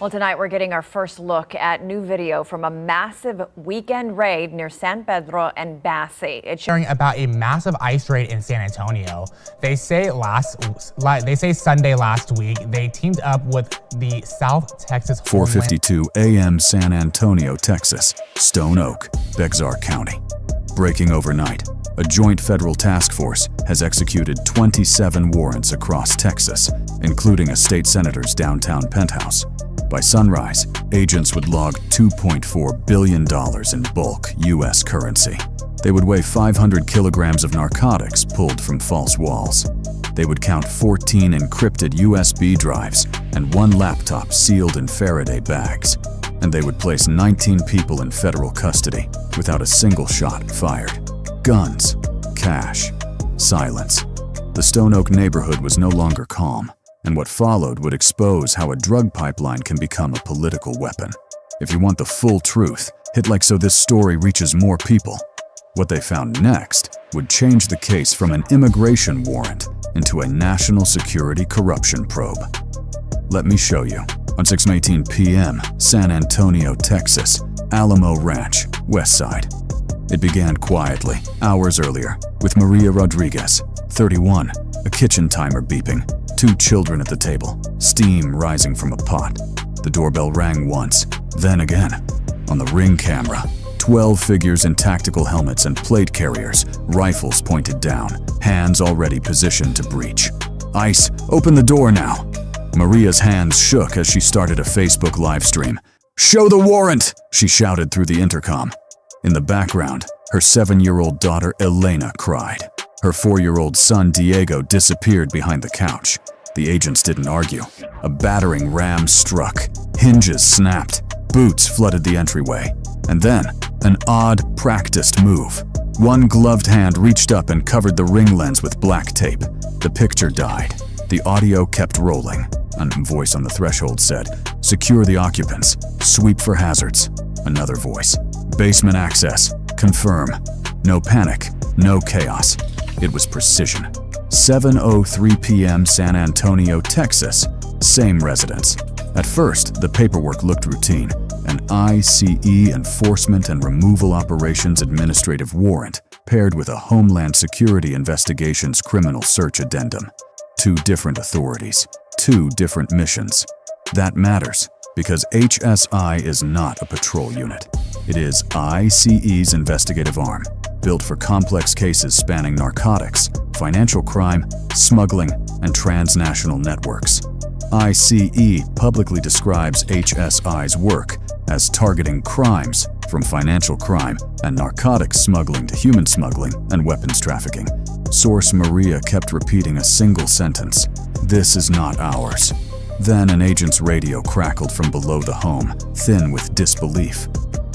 Well, tonight we're getting our first look at new video from a massive weekend raid near San Pedro and Bassi. It's sharing about a massive ICE raid in San Antonio. They say Sunday last week they teamed up with the South Texas 4:52 a.m. San Antonio, Texas, Stone Oak, Bexar County. Breaking overnight, a joint federal task force has executed 27 warrants across Texas, including a state senator's downtown penthouse. By sunrise, agents would log $2.4 billion in bulk U.S. currency. They would weigh 500 kilograms of narcotics pulled from false walls. They would count 14 encrypted USB drives and 1 laptop sealed in Faraday bags. And they would place 19 people in federal custody without a single shot fired. Guns, cash, silence. The Stone Oak neighborhood was no longer calm, and what followed would expose how a drug pipeline can become a political weapon. If you want the full truth, hit like so this story reaches more people. What they found next would change the case from an immigration warrant into a national security corruption probe. Let me show you. On 6:18 p.m., San Antonio, Texas, Alamo Ranch, West Side. It began quietly, hours earlier, with Maria Rodriguez, 31, a kitchen timer beeping, 2 children at the table, steam rising from a pot. The doorbell rang once, then again. On the Ring camera, 12 figures in tactical helmets and plate carriers, rifles pointed down, hands already positioned to breach. "ICE, open the door now!" Maria's hands shook as she started a Facebook live stream. "Show the warrant!" she shouted through the intercom. In the background, her 7-year-old daughter Elena cried. Her 4-year-old son Diego disappeared behind the couch. The agents didn't argue. A battering ram struck. Hinges snapped. Boots flooded the entryway. And then, an odd, practiced move. One gloved hand reached up and covered the ring lens with black tape. The picture died. The audio kept rolling. A voice on the threshold said, "Secure the occupants. Sweep for hazards." Another voice, "Basement access. Confirm. No panic. No chaos." It was precision. 7:03 p.m. San Antonio, Texas. Same residence. At first, the paperwork looked routine. An ICE Enforcement and Removal Operations Administrative Warrant paired with a Homeland Security Investigations Criminal Search Addendum. 2 different authorities. 2 different missions. That matters because HSI is not a patrol unit. It is ICE's investigative arm, built for complex cases spanning narcotics, financial crime, smuggling, and transnational networks. ICE publicly describes HSI's work as targeting crimes from financial crime and narcotics smuggling to human smuggling and weapons trafficking. Source Maria kept repeating a single sentence, "This is not ours." Then an agent's radio crackled from below the home, thin with disbelief.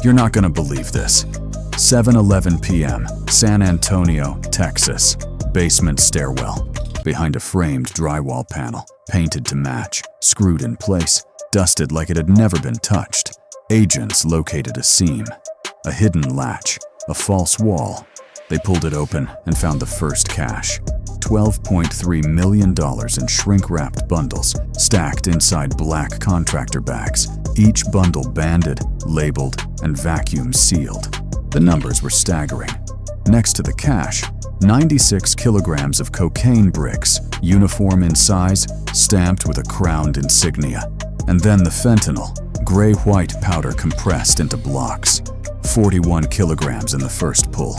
"You're not gonna believe this." 7:11 p.m., San Antonio, Texas. Basement stairwell. Behind a framed drywall panel, painted to match, screwed in place, dusted like it had never been touched. Agents located a seam, a hidden latch, a false wall. They pulled it open and found the first cash. $12.3 million in shrink-wrapped bundles stacked inside black contractor bags, each bundle banded, labeled, and vacuum sealed. The numbers were staggering. Next to the cash, 96 kilograms of cocaine bricks, uniform in size, stamped with a crowned insignia. And then the fentanyl, gray-white powder compressed into blocks. 41 kilograms in the first pull.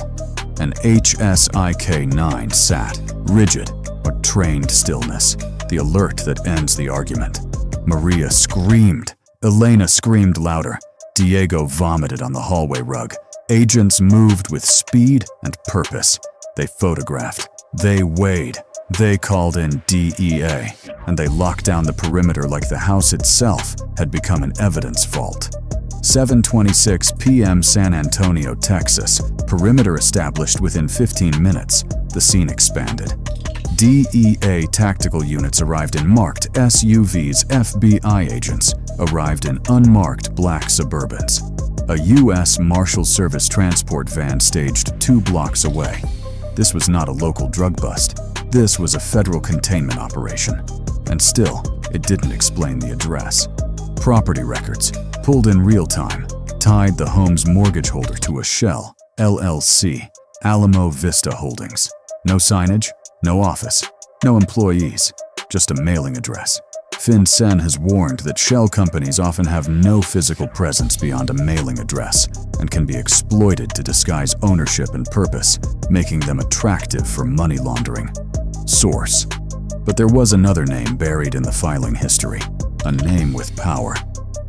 An HSIK-9 sat, rigid, a trained stillness, the alert that ends the argument. Maria screamed. Elena screamed louder. Diego vomited on the hallway rug. Agents moved with speed and purpose. They photographed. They weighed. They called in DEA. And they locked down the perimeter like the house itself had become an evidence vault. 7:26 p.m. San Antonio, Texas. Perimeter established within 15 minutes. The scene expanded. DEA tactical units arrived in marked SUVs. FBI agents arrived in unmarked black Suburbans. A U.S. Marshal Service transport van staged 2 blocks away. This was not a local drug bust. This was a federal containment operation. And still, it didn't explain the address. Property records, pulled in real time, tied the home's mortgage holder to a shell, LLC, Alamo Vista Holdings. No signage, no office, no employees, just a mailing address. FinCEN has warned that shell companies often have no physical presence beyond a mailing address and can be exploited to disguise ownership and purpose, making them attractive for money laundering. Source. But there was another name buried in the filing history, a name with power.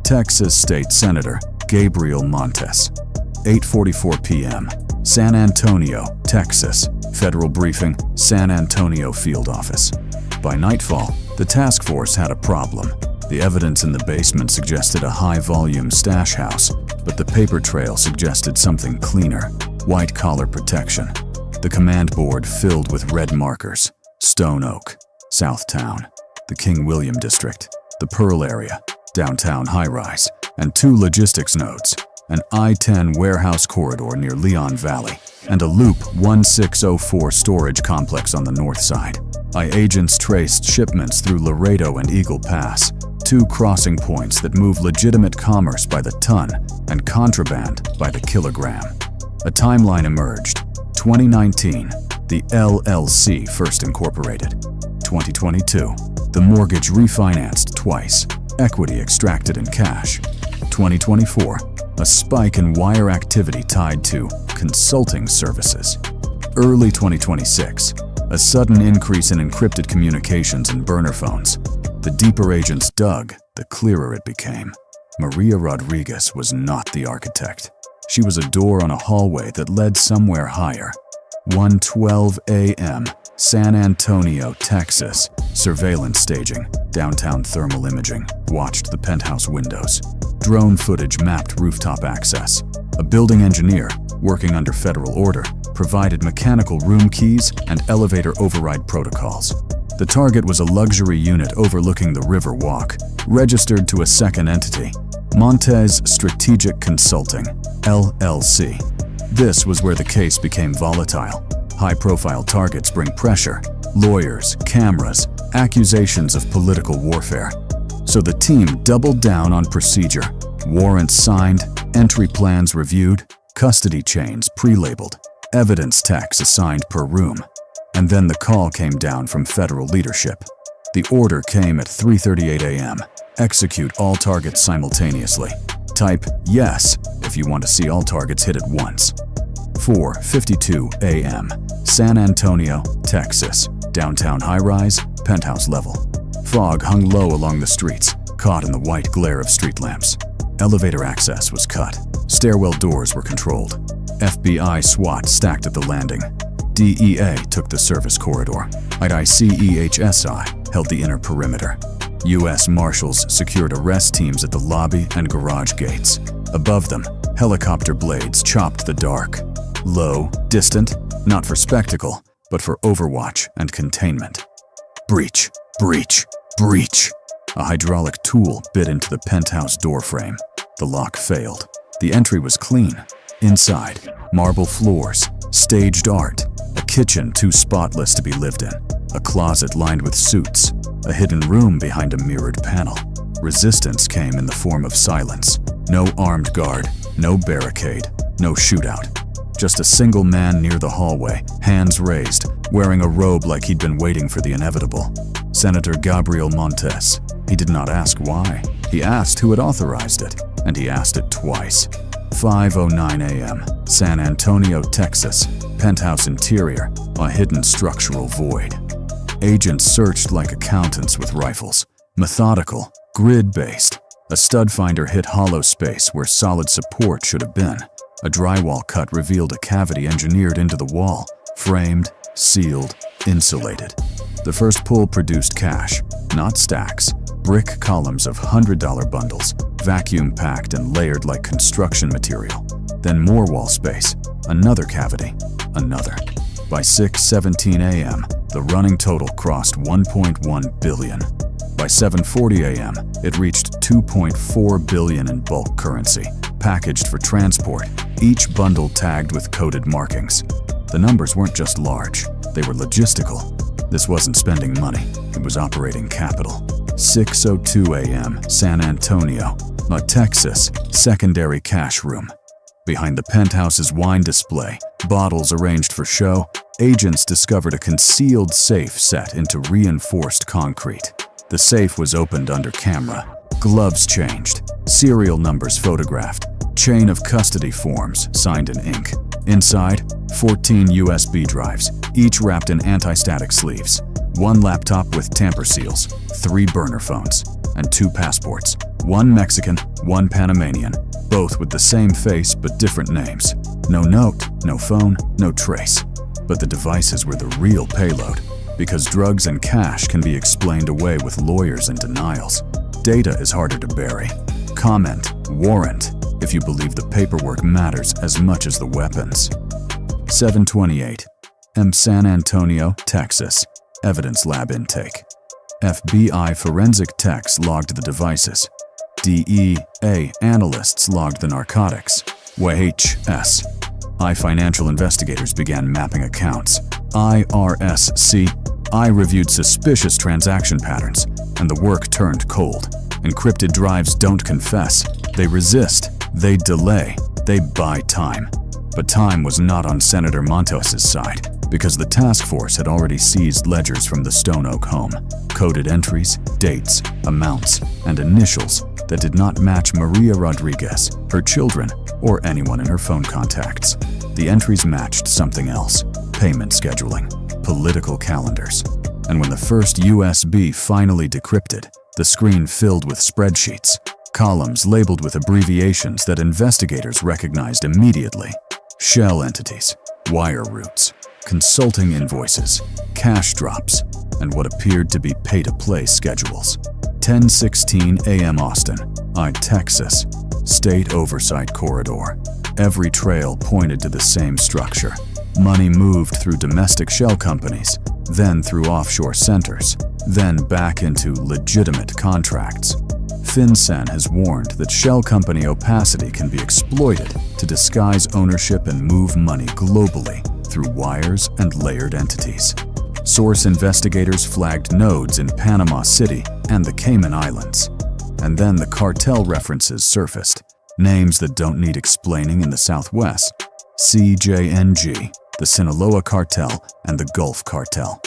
Texas State Senator Gabriel Montes. 8:44 p.m. San Antonio, Texas. Federal briefing, San Antonio Field Office. By nightfall, the task force had a problem. The evidence in the basement suggested a high-volume stash house, but the paper trail suggested something cleaner, white-collar protection. The command board filled with red markers: Stone Oak, Southtown, the King William District, the Pearl area, downtown high-rise, and 2 logistics nodes, an I-10 warehouse corridor near Leon Valley, and a Loop 1604 storage complex on the north side. Agents traced shipments through Laredo and Eagle Pass, 2 crossing points that move legitimate commerce by the ton and contraband by the kilogram. A timeline emerged. 2019, the LLC first incorporated. 2022, the mortgage refinanced twice, equity extracted in cash. 2024, a spike in wire activity tied to consulting services. Early 2026, a sudden increase in encrypted communications and burner phones. The deeper agents dug, the clearer it became. Maria Rodriguez was not the architect. She was a door on a hallway that led somewhere higher. 1:12 a.m., San Antonio, Texas. Surveillance staging, downtown thermal imaging, watched the penthouse windows. Drone footage mapped rooftop access. A building engineer, working under federal order, provided mechanical room keys and elevator override protocols. The target was a luxury unit overlooking the River Walk, registered to a second entity, Montez Strategic Consulting, LLC. This was where the case became volatile. High-profile targets bring pressure, lawyers, cameras, accusations of political warfare. So the team doubled down on procedure. Warrants signed, entry plans reviewed, custody chains pre-labeled, evidence tags assigned per room. And then the call came down from federal leadership. The order came at 3:38 a.m. Execute all targets simultaneously. Type yes if you want to see all targets hit at once. 4:52 a.m. San Antonio, Texas. Downtown high-rise, penthouse level. Fog hung low along the streets, caught in the white glare of street lamps. Elevator access was cut. Stairwell doors were controlled. FBI SWAT stacked at the landing. DEA took the service corridor. ICEHSI held the inner perimeter. U.S. Marshals secured arrest teams at the lobby and garage gates. Above them, helicopter blades chopped the dark. Low, distant, not for spectacle, but for overwatch and containment. Breach, breach, breach. A hydraulic tool bit into the penthouse doorframe. The lock failed. The entry was clean. Inside, marble floors, staged art, a kitchen too spotless to be lived in, a closet lined with suits, a hidden room behind a mirrored panel. Resistance came in the form of silence. No armed guard, no barricade, no shootout. Just a single man near the hallway, hands raised, wearing a robe like he'd been waiting for the inevitable. Senator Gabriel Montes. He did not ask why. He asked who had authorized it, and he asked it twice. 5:09 a.m., San Antonio, Texas. Penthouse interior, a hidden structural void. Agents searched like accountants with rifles. Methodical, grid-based. A stud finder hit hollow space where solid support should have been. A drywall cut revealed a cavity engineered into the wall, framed, sealed, insulated. The first pull produced cash, not stacks, brick columns of $100 bundles, vacuum-packed and layered like construction material. Then more wall space, another cavity, another. By 6:17 a.m., the running total crossed 1.1 billion. By 7:40 a.m., it reached 2.4 billion in bulk currency, packaged for transport, each bundle tagged with coded markings. The numbers weren't just large, they were logistical. This wasn't spending money, it was operating capital. 6:02 a.m. San Antonio, a Texas secondary cash room. Behind the Penthouse's wine display, bottles arranged for show, agents discovered a concealed safe set into reinforced concrete. The safe was opened under camera, gloves changed, serial numbers photographed, chain of custody forms signed in ink. Inside, 14 USB drives, each wrapped in anti-static sleeves, 1 laptop with tamper seals, 3 burner phones, and 2 passports, 1 Mexican, 1 Panamanian, both with the same face but different names. No note, no phone, no trace. But the devices were the real payload, because drugs and cash can be explained away with lawyers and denials. Data is harder to bury. Comment, warrant, if you believe the paperwork matters as much as the weapons. 7:28 M. San Antonio, Texas. Evidence lab intake. FBI forensic techs logged the devices. DEA analysts logged the narcotics. WHS. Financial investigators began mapping accounts. I reviewed suspicious transaction patterns, and the work turned cold. Encrypted drives don't confess. They resist. They delay. They buy time. But time was not on Senator Montos's side, because the task force had already seized ledgers from the Stone Oak home, coded entries, dates, amounts, and initials that did not match Maria Rodriguez, her children, or anyone in her phone contacts. The entries matched something else: payment scheduling, political calendars. And when the first USB finally decrypted, the screen filled with spreadsheets, columns labeled with abbreviations that investigators recognized immediately. Shell entities, wire routes, consulting invoices, cash drops, and what appeared to be pay-to-play schedules. 10:16 a.m. Austin, Texas. State Oversight Corridor. Every trail pointed to the same structure. Money moved through domestic shell companies, then through offshore centers, then back into legitimate contracts. FinCEN has warned that shell company opacity can be exploited to disguise ownership and move money globally through wires and layered entities. Source investigators flagged nodes in Panama City and the Cayman Islands. And then the cartel references surfaced. Names that don't need explaining in the Southwest. CJNG, the Sinaloa Cartel, and the Gulf Cartel.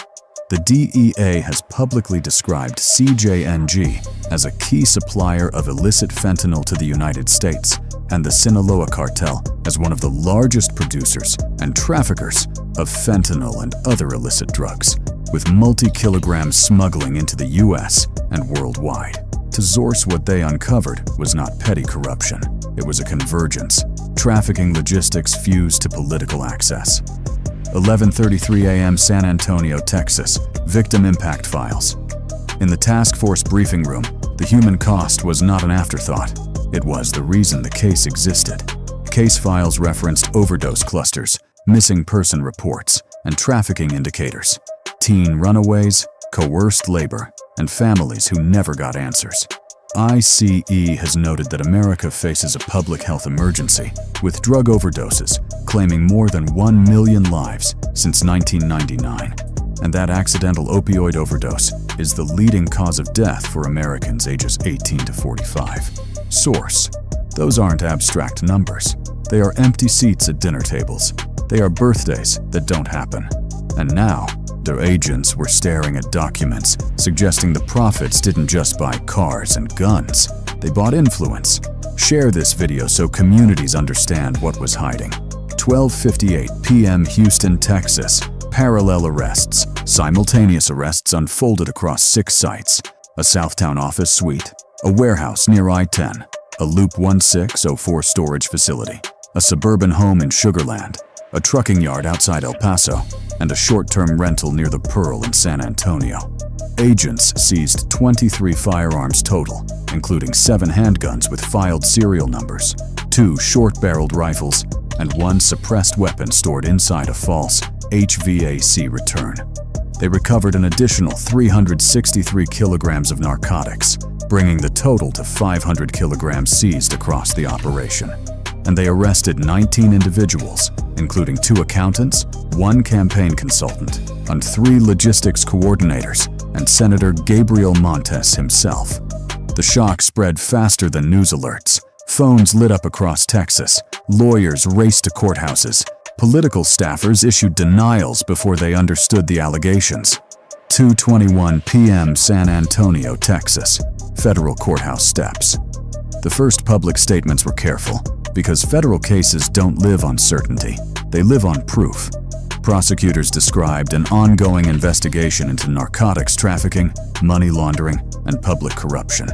The DEA has publicly described CJNG as a key supplier of illicit fentanyl to the United States, and the Sinaloa Cartel as one of the largest producers and traffickers of fentanyl and other illicit drugs, with multi-kilogram smuggling into the US and worldwide. To source, what they uncovered was not petty corruption. It was a convergence. Trafficking logistics fused to political access. 11:33 a.m. San Antonio, Texas. Victim impact files. In the task force briefing room, the human cost was not an afterthought. It was the reason the case existed. Case files referenced overdose clusters, missing person reports, and trafficking indicators. Teen runaways, coerced labor, and families who never got answers. ICE has noted that America faces a public health emergency, with drug overdoses claiming more than 1 million lives since 1999. And that accidental opioid overdose is the leading cause of death for Americans ages 18 to 45. Source: those aren't abstract numbers. They are empty seats at dinner tables. They are birthdays that don't happen. And now, their agents were staring at documents suggesting the profits didn't just buy cars and guns. They bought influence. Share this video so communities understand what was hiding. 12:58 p.m. Houston, Texas. Parallel arrests. Simultaneous arrests unfolded across 6 sites. A Southtown office suite, a warehouse near I-10, a Loop 1604 storage facility, a suburban home in Sugar Land, a trucking yard outside El Paso, and a short-term rental near the Pearl in San Antonio. Agents seized 23 firearms total, including 7 handguns with filed serial numbers, 2 short-barreled rifles, and 1 suppressed weapon stored inside a false HVAC return. They recovered an additional 363 kilograms of narcotics, bringing the total to 500 kilograms seized across the operation. And they arrested 19 individuals, including 2 accountants, 1 campaign consultant, and 3 logistics coordinators, and Senator Gabriel Montes himself. The shock spread faster than news alerts. Phones lit up across Texas. Lawyers raced to courthouses. Political staffers issued denials before they understood the allegations. 2:21 p.m. San Antonio, Texas. Federal courthouse steps. The first public statements were careful, because federal cases don't live on certainty. They live on proof. Prosecutors described an ongoing investigation into narcotics trafficking, money laundering, and public corruption.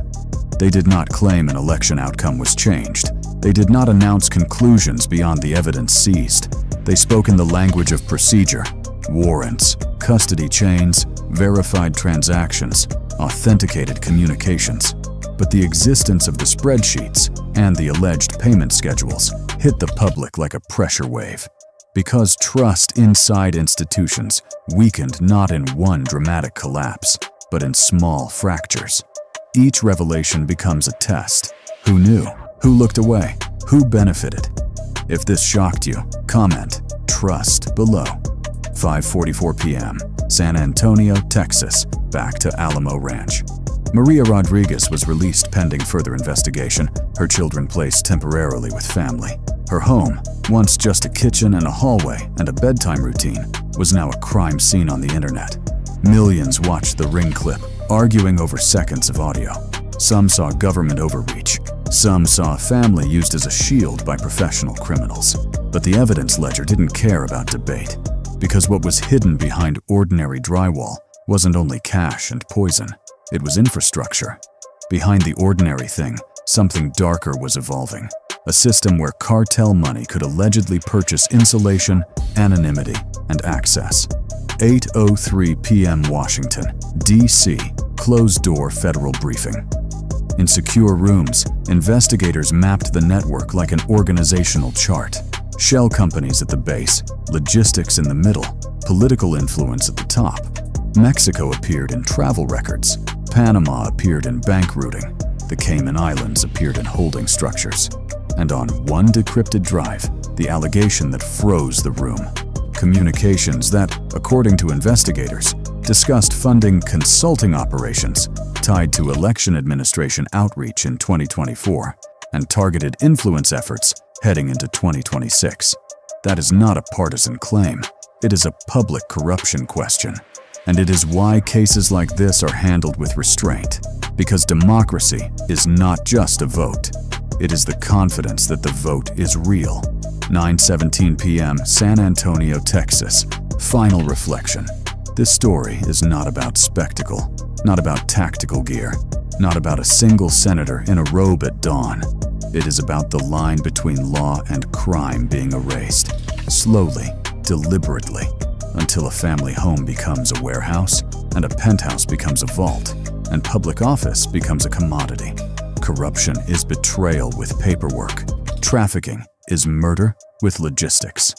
They did not claim an election outcome was changed. They did not announce conclusions beyond the evidence seized. They spoke in the language of procedure: warrants, custody chains, verified transactions, authenticated communications. But the existence of the spreadsheets and the alleged payment schedules hit the public like a pressure wave. Because trust inside institutions weakened not in one dramatic collapse, but in small fractures. Each revelation becomes a test. Who knew? Who looked away? Who benefited? If this shocked you, comment "Trust" below. 5:44 p.m. San Antonio, Texas. Back to Alamo Ranch. Maria Rodriguez was released pending further investigation, her children placed temporarily with family. Her home, once just a kitchen and a hallway and a bedtime routine, was now a crime scene on the internet. Millions watched the ring clip, arguing over seconds of audio. Some saw government overreach. Some saw a family used as a shield by professional criminals. But the evidence ledger didn't care about debate, because what was hidden behind ordinary drywall wasn't only cash and poison. It was infrastructure. Behind the ordinary thing, something darker was evolving. A system where cartel money could allegedly purchase insulation, anonymity, and access. 8:03 p.m. Washington, D.C. Closed-door federal briefing. In secure rooms, investigators mapped the network like an organizational chart. Shell companies at the base, logistics in the middle, political influence at the top. Mexico appeared in travel records. Panama appeared in bank routing. The Cayman Islands appeared in holding structures. And on one decrypted drive, the allegation that froze the room. Communications that, according to investigators, discussed funding consulting operations tied to election administration outreach in 2024 and targeted influence efforts heading into 2026. That is not a partisan claim. It is a public corruption question. And it is why cases like this are handled with restraint. Because democracy is not just a vote. It is the confidence that the vote is real. 9:17 p.m. San Antonio, Texas. Final reflection. This story is not about spectacle, not about tactical gear, not about a single senator in a robe at dawn. It is about the line between law and crime being erased, slowly, deliberately, until a family home becomes a warehouse, and a penthouse becomes a vault, and public office becomes a commodity. Corruption is betrayal with paperwork. Trafficking is murder with logistics.